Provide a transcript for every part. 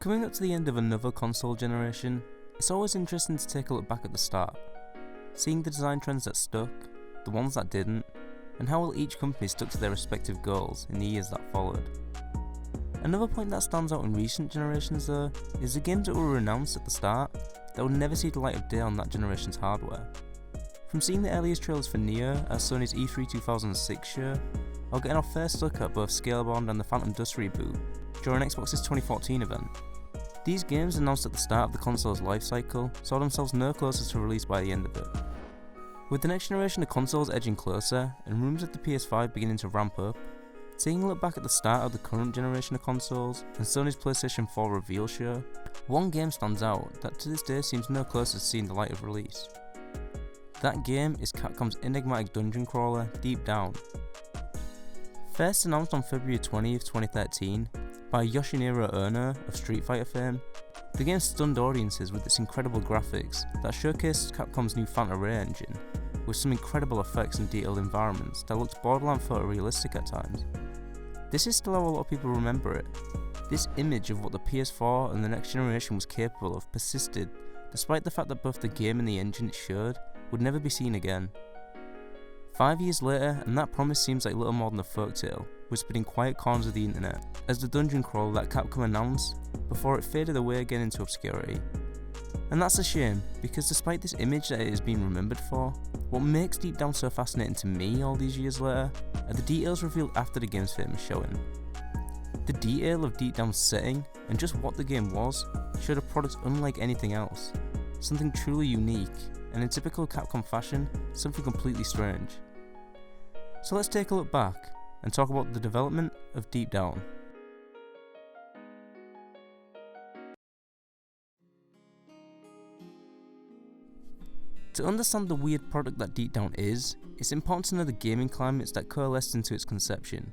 Coming up to the end of another console generation, it's always interesting to take a look back at the start, seeing the design trends that stuck, the ones that didn't, and how well each company stuck to their respective goals in the years that followed. Another point that stands out in recent generations though, is the games that were announced at the start that would never see the light of day on that generation's hardware. From seeing the earliest trailers for Neo at Sony's E3 2006 show, or getting our first look at both Scalebound and the Phantom Dust reboot during Xbox's 2014 event. These games, announced at the start of the console's lifecycle, saw themselves no closer to release by the end of it. With the next generation of consoles edging closer, and rumours of the PS5 beginning to ramp up, taking a look back at the start of the current generation of consoles and Sony's PlayStation 4 reveal show, one game stands out that to this day seems no closer to seeing the light of release. That game is Capcom's enigmatic dungeon crawler, Deep Down. First announced on February 20th, 2013, by Yoshiniro Ono of Street Fighter fame, the game stunned audiences with its incredible graphics that showcased Capcom's new Phantom Ray engine, with some incredible effects and detailed environments that looked borderline photorealistic at times. This is still how a lot of people remember it. This image of what the PS4 and the next generation was capable of persisted, despite the fact that both the game and the engine it showed would never be seen again. 5 years later, and that promise seems like little more than a folktale, whispered in quiet corners of the internet, as the dungeon crawler that Capcom announced, before it faded away again into obscurity. And that's a shame, because despite this image that it is being remembered for, what makes Deep Down so fascinating to me all these years later, are the details revealed after the game's famous showing. The detail of Deep Down's setting, and just what the game was, showed a product unlike anything else, something truly unique, and in typical Capcom fashion, something completely strange. So let's take a look back, and talk about the development of Deep Down. To understand the weird product that Deep Down is, it's important to know the gaming climates that coalesced into its conception.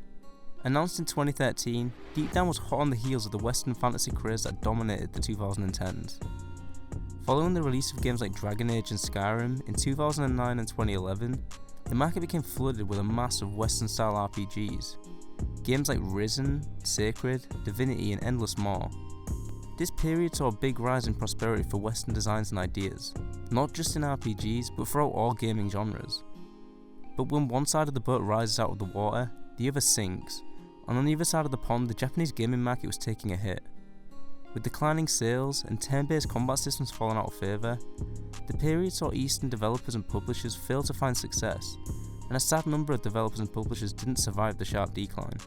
Announced in 2013, Deep Down was hot on the heels of the Western fantasy craze that dominated the 2010s. Following the release of games like Dragon Age and Skyrim in 2009 and 2011, the market became flooded with a mass of Western-style RPGs. Games like Risen, Sacred, Divinity and endless more. This period saw a big rise in prosperity for Western designs and ideas, not just in RPGs, but throughout all gaming genres. But when one side of the boat rises out of the water, the other sinks, and on the other side of the pond, the Japanese gaming market was taking a hit. With declining sales and turn-based combat systems falling out of favour, the period saw Eastern developers and publishers fail to find success, and a sad number of developers and publishers didn't survive the sharp decline.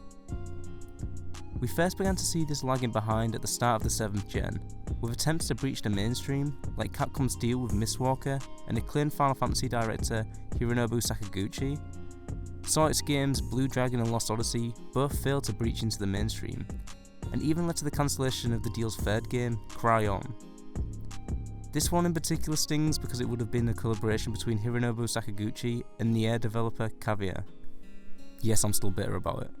We first began to see this lagging behind at the start of the 7th gen, with attempts to breach the mainstream, like Capcom's deal with Mistwalker and acclaimed Final Fantasy director Hironobu Sakaguchi. Saw its games Blue Dragon and Lost Odyssey both failed to breach into the mainstream, and even led to the cancellation of the deal's third game, Cry On. This one in particular stings because it would have been a collaboration between Hironobu Sakaguchi and Nier developer Caviar. Yes, I'm still bitter about it.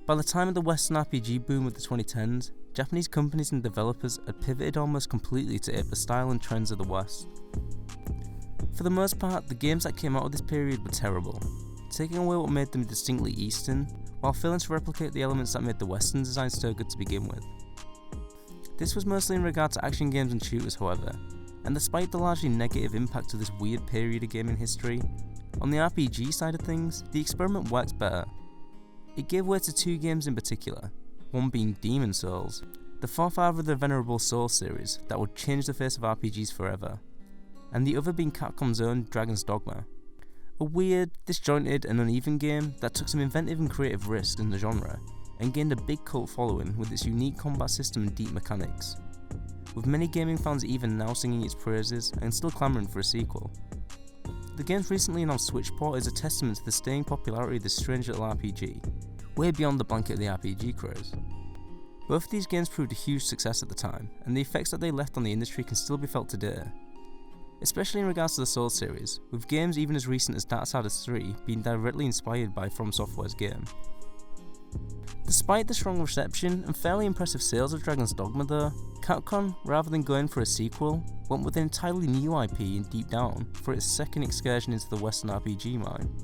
By the time of the Western RPG boom of the 2010s, Japanese companies and developers had pivoted almost completely to ape the style and trends of the West. For the most part, the games that came out of this period were terrible, taking away what made them distinctly Eastern, while failing to replicate the elements that made the Western design so good to begin with. This was mostly in regard to action games and shooters, however, and despite the largely negative impact of this weird period of gaming history, on the RPG side of things, the experiment worked better. It gave way to two games in particular, one being Demon Souls, the forefather of the venerable Souls series that would change the face of RPGs forever, and the other being Capcom's own Dragon's Dogma. A weird, disjointed and uneven game that took some inventive and creative risks in the genre, and gained a big cult following with its unique combat system and deep mechanics, with many gaming fans even now singing its praises and still clamouring for a sequel. The game's recently announced Switch port is a testament to the staying popularity of this strange little RPG, way beyond the blanket of the RPG craze. Both of these games proved a huge success at the time, and the effects that they left on the industry can still be felt today. Especially in regards to the Souls series, with games even as recent as Darksiders 3 being directly inspired by From Software's game. Despite the strong reception and fairly impressive sales of Dragon's Dogma though, Capcom, rather than going for a sequel, went with an entirely new IP in Deep Down for its second excursion into the Western RPG mine.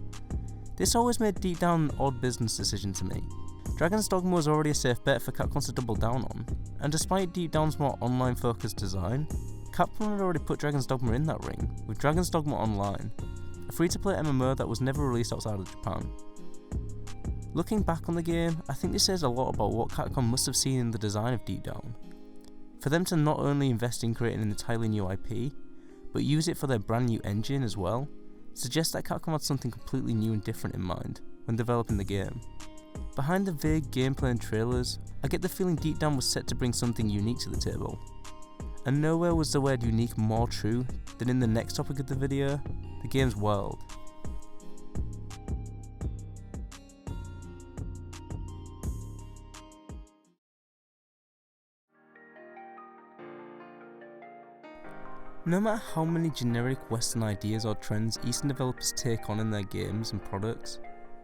This always made Deep Down an odd business decision to me, Dragon's Dogma was already a safe bet for Capcom to double down on, and despite Deep Down's more online focused design, Capcom had already put Dragon's Dogma in that ring, with Dragon's Dogma Online, a free-to-play MMO that was never released outside of Japan. Looking back on the game, I think this says a lot about what Capcom must have seen in the design of Deep Down. For them to not only invest in creating an entirely new IP, but use it for their brand new engine as well, suggests that Capcom had something completely new and different in mind when developing the game. Behind the vague gameplay and trailers, I get the feeling Deep Down was set to bring something unique to the table. And nowhere was the word unique more true than in the next topic of the video, the game's world. No matter how many generic Western ideas or trends Eastern developers take on in their games and products,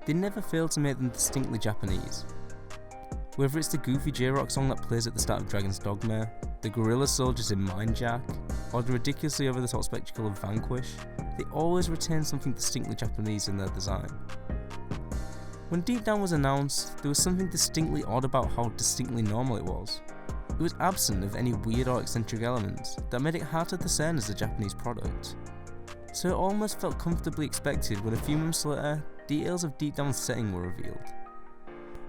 they never fail to make them distinctly Japanese. Whether it's the goofy J-Rock song that plays at the start of Dragon's Dogma, the guerrilla soldiers in Mind Jack, or the ridiculously over-the-top spectacle of Vanquish, they always retain something distinctly Japanese in their design. When Deep Down was announced, there was something distinctly odd about how distinctly normal it was. It was absent of any weird or eccentric elements that made it hard to discern as a Japanese product. So it almost felt comfortably expected when a few months later, details of Deep Down's setting were revealed.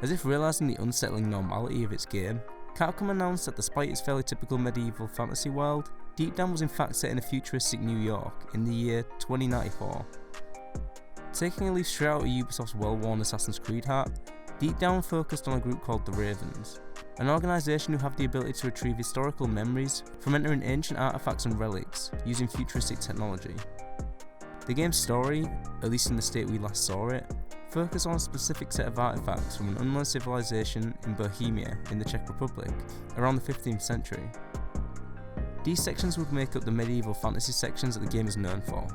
As if realising the unsettling normality of its game, Capcom announced that despite its fairly typical medieval fantasy world, Deep Down was in fact set in a futuristic New York in the year 2094. Taking a leaf straight out of Ubisoft's well-worn Assassin's Creed hat, Deep Down focused on a group called the Ravens, an organisation who have the ability to retrieve historical memories from entering ancient artefacts and relics using futuristic technology. The game's story, at least in the state we last saw it, focused on a specific set of artefacts from an unknown civilization in Bohemia in the Czech Republic around the 15th century. These sections would make up the medieval fantasy sections that the game is known for.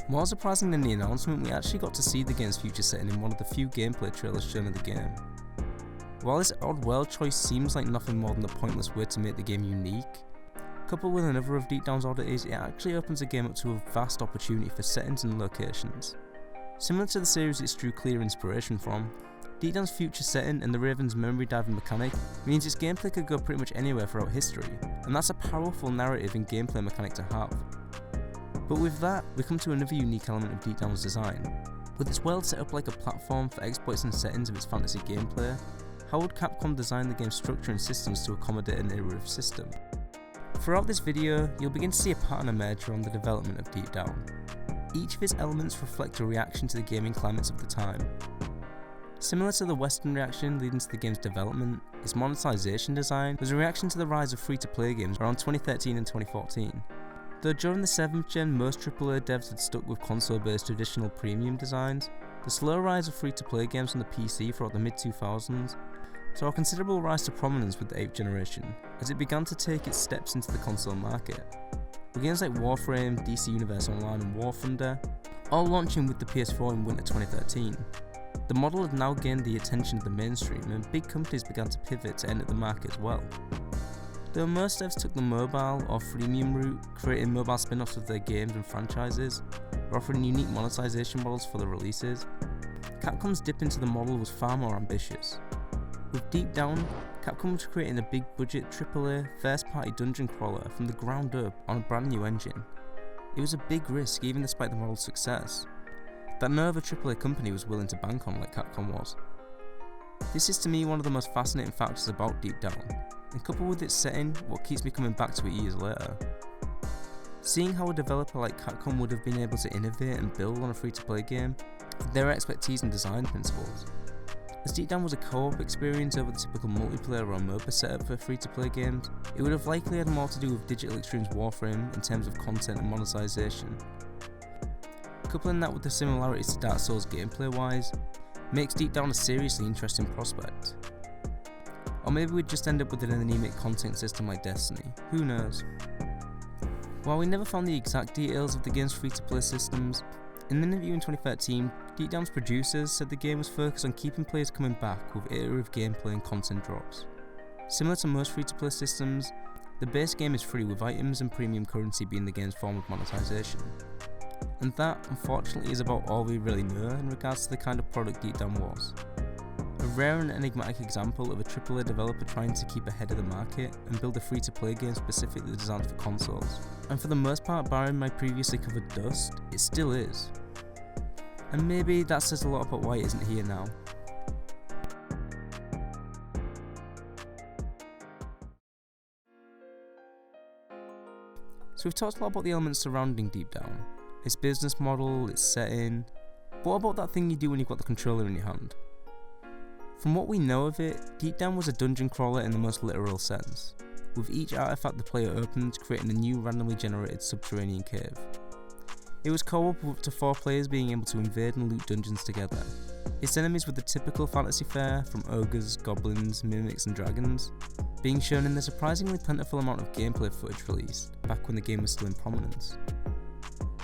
More surprising than the announcement, we actually got to see the game's future setting in one of the few gameplay trailers shown of the game. While this odd world choice seems like nothing more than a pointless way to make the game unique, coupled with another of Deep Down's oddities, it actually opens the game up to a vast opportunity for settings and locations. Similar to the series it's drew clear inspiration from, Deep Down's future setting and the Raven's memory diving mechanic means its gameplay could go pretty much anywhere throughout history, and that's a powerful narrative and gameplay mechanic to have. But with that, we come to another unique element of Deep Down's design. With its world set up like a platform for exploits and settings of its fantasy gameplay, how would Capcom design the game's structure and systems to accommodate an iterative system? Throughout this video, you'll begin to see a pattern emerge around the development of Deep Down. Each of its elements reflect a reaction to the gaming climates of the time. Similar to the Western reaction leading to the game's development, its monetization design was a reaction to the rise of free-to-play games around 2013 and 2014. Though during the 7th gen most AAA devs had stuck with console-based traditional premium designs, the slow rise of free-to-play games on the PC throughout the mid-2000s saw a considerable rise to prominence with the 8th generation, as it began to take its steps into the console market. With games like Warframe, DC Universe Online and War Thunder, all launching with the PS4 in winter 2013. The model had now gained the attention of the mainstream and big companies began to pivot to enter the market as well. Though most devs took the mobile or freemium route, creating mobile spin-offs of their games and franchises, or offering unique monetization models for the releases, Capcom's dip into the model was far more ambitious. With Deep Down, Capcom was creating a big budget AAA first-party dungeon crawler from the ground up on a brand new engine. It was a big risk even despite the model's success, that no other AAA company was willing to bank on like Capcom was. This is to me one of the most fascinating factors about Deep Down, and coupled with its setting, what keeps me coming back to it years later. Seeing how a developer like Capcom would have been able to innovate and build on a free-to-play game, their expertise and design principles. As Deep Down was a co-op experience over the typical multiplayer or MOBA setup for free-to-play games, it would have likely had more to do with Digital Extreme's Warframe in terms of content and monetization. Coupling that with the similarities to Dark Souls gameplay-wise, makes Deep Down a seriously interesting prospect. Or maybe we'd just end up with an anemic content system like Destiny, who knows. While we never found the exact details of the game's free-to-play systems, in an interview in 2013, Deep Down's producers said the game was focused on keeping players coming back with iterative gameplay and content drops. Similar to most free-to-play systems, the base game is free with items and premium currency being the game's form of monetization. And that, unfortunately, is about all we really know in regards to the kind of product Deep Down was. A a rare and enigmatic example of a AAA developer trying to keep ahead of the market and build a free-to-play game specifically designed for consoles. And for the most part, barring my previously covered dust, it still is. And maybe that says a lot about why it isn't here now. So we've talked a lot about the elements surrounding Deep Down, its business model, its setting, but what about that thing you do when you've got the controller in your hand? From what we know of it, Deep Down was a dungeon crawler in the most literal sense, with each artifact the player opened creating a new randomly generated subterranean cave. It was co-op with up to 4 players being able to invade and loot dungeons together. Its enemies were the typical fantasy fare from ogres, goblins, mimics and dragons, being shown in the surprisingly plentiful amount of gameplay footage released, back when the game was still in prominence.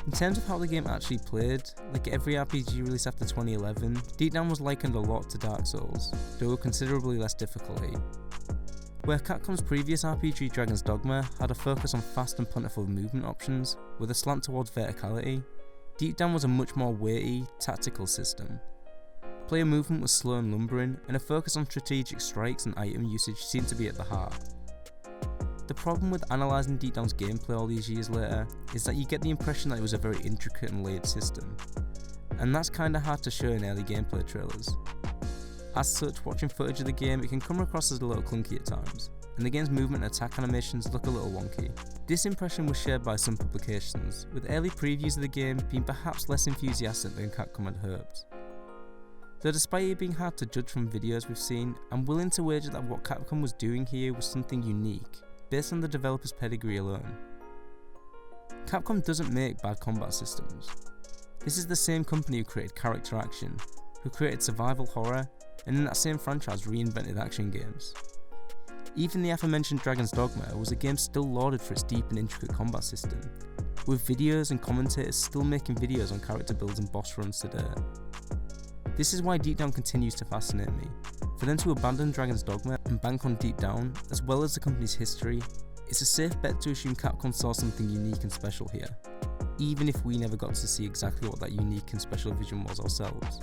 In terms of how the game actually played, like every RPG released after 2011, Deep Down was likened a lot to Dark Souls, though with considerably less difficulty. Where Capcom's previous RPG Dragon's Dogma had a focus on fast and plentiful movement options, with a slant towards verticality, Deep Down was a much more weighty, tactical system. Player movement was slow and lumbering, and a focus on strategic strikes and item usage seemed to be at the heart. The problem with analysing Deep Down's gameplay all these years later is that you get the impression that it was a very intricate and layered system, and that's kinda hard to show in early gameplay trailers. As such, watching footage of the game, it can come across as a little clunky at times, and the game's movement and attack animations look a little wonky. This impression was shared by some publications, with early previews of the game being perhaps less enthusiastic than Capcom had hoped. Though despite it being hard to judge from videos we've seen, I'm willing to wager that what Capcom was doing here was something unique, based on the developer's pedigree alone. Capcom doesn't make bad combat systems. This is the same company who created character action, who created survival horror, and in that same franchise reinvented action games. Even the aforementioned Dragon's Dogma was a game still lauded for its deep and intricate combat system, with videos and commentators still making videos on character builds and boss runs today. This is why Deep Down continues to fascinate me. For them to abandon Dragon's Dogma and bank on Deep Down, as well as the company's history, it's a safe bet to assume Capcom saw something unique and special here, even if we never got to see exactly what that unique and special vision was ourselves.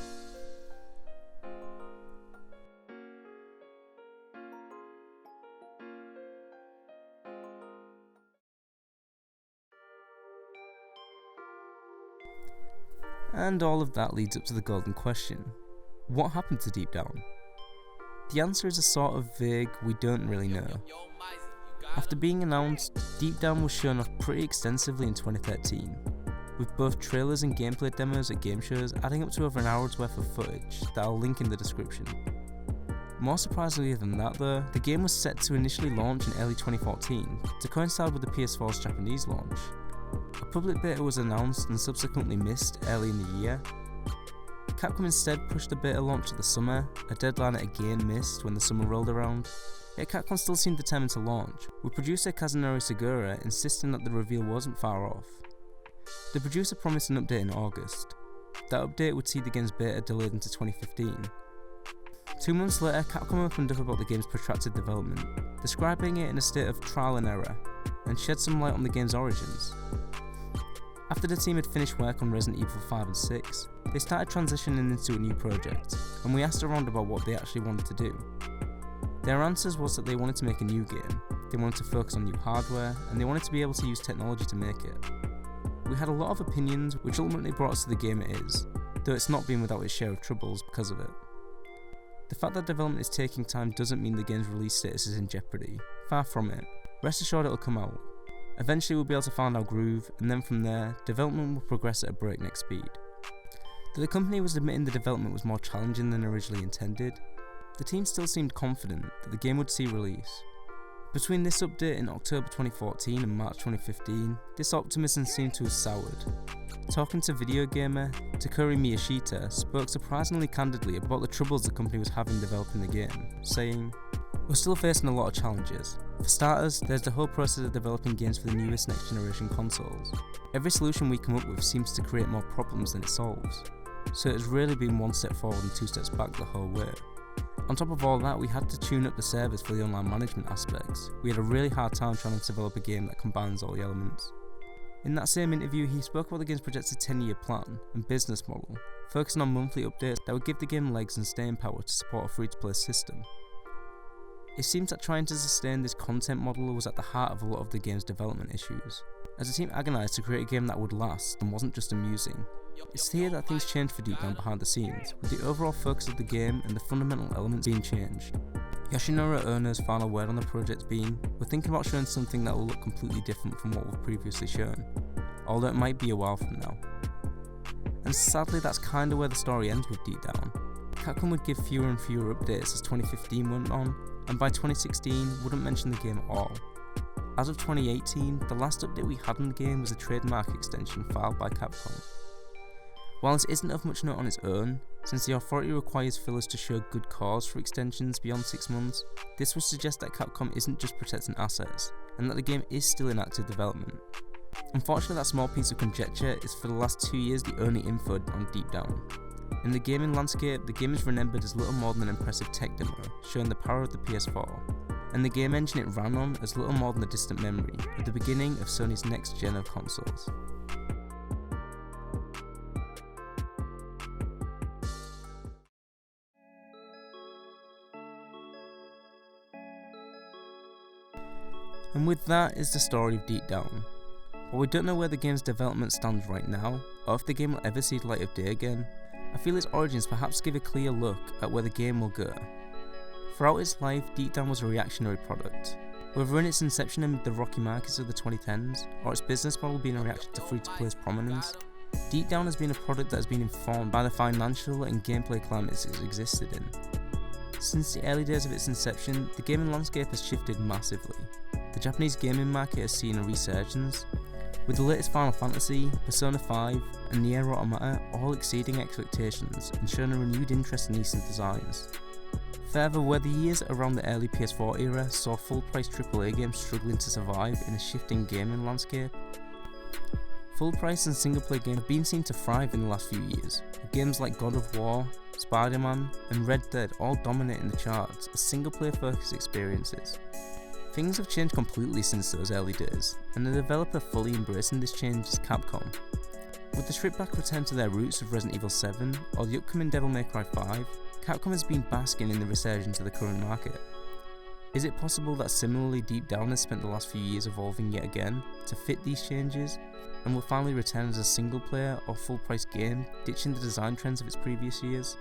And all of that leads up to the golden question: what happened to Deep Down? The answer is a sort of vague, we don't really know. After being announced, Deep Down was shown off pretty extensively in 2013, with both trailers and gameplay demos at game shows adding up to over an hour's worth of footage that I'll link in the description. More surprisingly than that though, the game was set to initially launch in early 2014 to coincide with the PS4's Japanese launch. A public beta was announced and subsequently missed early in the year. Capcom instead pushed the beta launch to the summer, a deadline it again missed when the summer rolled around. Yet Capcom still seemed determined to launch, with producer Kazunori Segura insisting that the reveal wasn't far off. The producer promised an update in August. That update would see the game's beta delayed into 2015. 2 months later, Capcom opened up about the game's protracted development, describing it in a state of trial and error, and shed some light on the game's origins. After the team had finished work on Resident Evil 5 and 6, they started transitioning into a new project, and we asked around about what they actually wanted to do. Their answers was that they wanted to make a new game, they wanted to focus on new hardware, and they wanted to be able to use technology to make it. We had a lot of opinions, which ultimately brought us to the game it is, though it's not been without its share of troubles because of it. The fact that development is taking time doesn't mean the game's release status is in jeopardy, far from it. Rest assured it'll come out. Eventually we'll be able to find our groove, and then from there, development will progress at a breakneck speed. Though the company was admitting the development was more challenging than originally intended, the team still seemed confident that the game would see release. Between this update in October 2014 and March 2015, this optimism seemed to have soured. Talking to video gamer, Takuri Miyashita spoke surprisingly candidly about the troubles the company was having developing the game, saying, "We're still facing a lot of challenges. For starters, there's the whole process of developing games for the newest next generation consoles. Every solution we come up with seems to create more problems than it solves. So it has really been one step forward and 2 steps back the whole way. On top of all that, we had to tune up the servers for the online management aspects. We had a really hard time trying to develop a game that combines all the elements. In that same interview, he spoke about the game's projected 10-year plan and business model, focusing on monthly updates that would give the game legs and staying power to support a free-to-play system. It seems that trying to sustain this content model was at the heart of a lot of the game's development issues, as the team agonised to create a game that would last and wasn't just amusing. It's clear that things changed for Deep Down behind the scenes, with the overall focus of the game and the fundamental elements being changed. Yoshinori Ono's final word on the project being, "We're thinking about showing something that will look completely different from what we've previously shown, although it might be a while from now." And sadly, that's kinda where the story ends with Deep Down. Capcom would give fewer and fewer updates as 2015 went on, and by 2016 wouldn't mention the game at all. As of 2018, the last update we had on the game was a trademark extension filed by Capcom. While this isn't of much note on its own, since the authority requires fillers to show good cause for extensions beyond 6 months, this would suggest that Capcom isn't just protecting assets, and that the game is still in active development. Unfortunately, that small piece of conjecture is for the last 2 years the only info on Deep Down. In the gaming landscape, the game is remembered as little more than an impressive tech demo, showing the power of the PS4, and the game engine it ran on as little more than a distant memory of the beginning of Sony's next gen of consoles. And with that is the story of Deep Down. While we don't know where the game's development stands right now, or if the game will ever see the light of day again, I feel its origins perhaps give a clear look at where the game will go. Throughout its life, Deep Down was a reactionary product. Whether in its inception amid the rocky markets of the 2010s, or its business model being a reaction to free-to-play's prominence, Deep Down has been a product that has been informed by the financial and gameplay climates it's existed in. Since the early days of its inception, the gaming landscape has shifted massively. The Japanese gaming market has seen a resurgence, with the latest Final Fantasy, Persona 5 and Nier Automata all exceeding expectations and showing a renewed interest in decent designs. Further, where the years around the early PS4 era saw full-price AAA games struggling to survive in a shifting gaming landscape, full-price and single-player games have been seen to thrive in the last few years, with games like God of War, Spider-Man and Red Dead all dominating the charts as single-player focused experiences. Things have changed completely since those early days, and the developer fully embracing this change is Capcom. With the stripped back return to their roots of Resident Evil 7 or the upcoming Devil May Cry 5, Capcom has been basking in the resurgence of the current market. Is it possible that similarly Deep Down has spent the last few years evolving yet again to fit these changes, and will finally return as a single player or full price game, ditching the design trends of its previous years?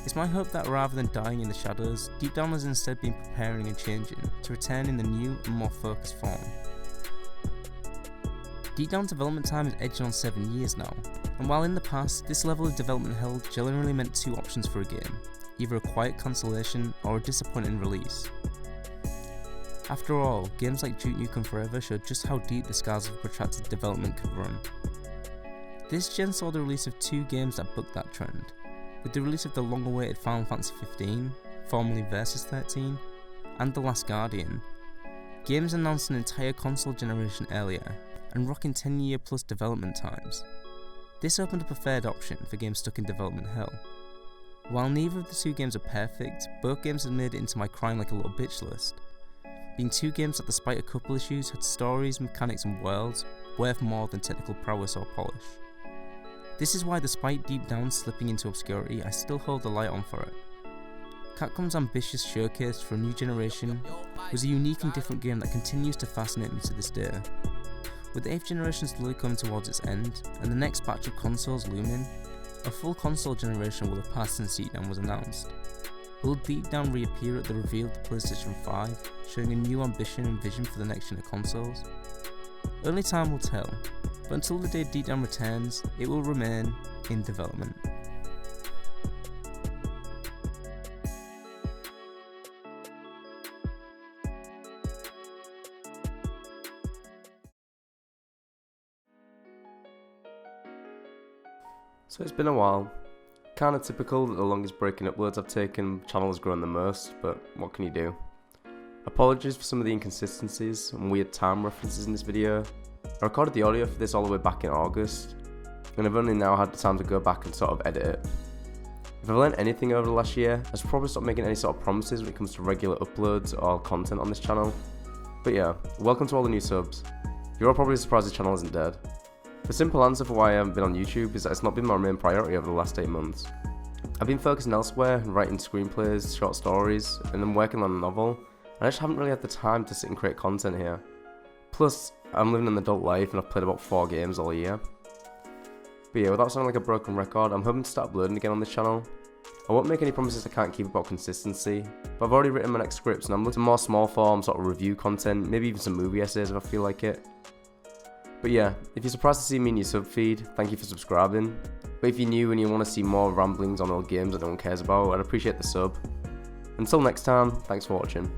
It's my hope that rather than dying in the shadows, Deep Down has instead been preparing and changing to return in the new and more focused form. Deep Down's development time is edging on 7 years now, and while in the past this level of development hell generally meant 2 options for a game, either a quiet cancellation or a disappointing release. After all, games like Duke Nukem Forever showed just how deep the scars of protracted development could run. This gen saw the release of 2 games that bucked that trend, with the release of the long-awaited Final Fantasy 15, formerly Versus 13, and The Last Guardian. Games announced an entire console generation earlier, and rocking 10-year plus development times. This opened up a third option for games stuck in development hell. While neither of the 2 games are perfect, both games have made it into my crying like a little bitch list, being 2 games that despite a couple issues had stories, mechanics and worlds worth more than technical prowess or polish. This is why despite Deep Down slipping into obscurity, I still hold the light on for it. Capcom's ambitious showcase for a new generation was a unique and different game that continues to fascinate me to this day. With the 8th generation slowly coming towards its end, and the next batch of consoles looming, a full console generation will have passed since Deep Down was announced. Will Deep Down reappear at the reveal of the PlayStation 5, showing a new ambition and vision for the next gen of consoles? Only time will tell, but until the day Deep Down returns, it will remain in development. So it's been a while. Kinda typical that the longest break in uploads I've taken, channel has grown the most, but what can you do? Apologies for some of the inconsistencies and weird time references in this video. I recorded the audio for this all the way back in August, and I've only now had the time to go back and sort of edit it. If I've learned anything over the last year, I've probably stopped making any sort of promises when it comes to regular uploads or content on this channel. But yeah, welcome to all the new subs. You're all probably surprised the channel isn't dead. The simple answer for why I haven't been on YouTube is that it's not been my main priority over the last 8 months. I've been focusing elsewhere, writing screenplays, short stories, and then working on a novel, and I just haven't really had the time to sit and create content here. Plus, I'm living an adult life and I've played about 4 games all year. But yeah, without sounding like a broken record, I'm hoping to start uploading again on this channel. I won't make any promises I can't keep about consistency, but I've already written my next scripts and I'm looking for more small form sort of review content, maybe even some movie essays if I feel like it. But yeah, if you're surprised to see me in your sub feed, thank you for subscribing. But if you're new and you want to see more ramblings on old games that no one cares about, I'd appreciate the sub. Until next time, thanks for watching.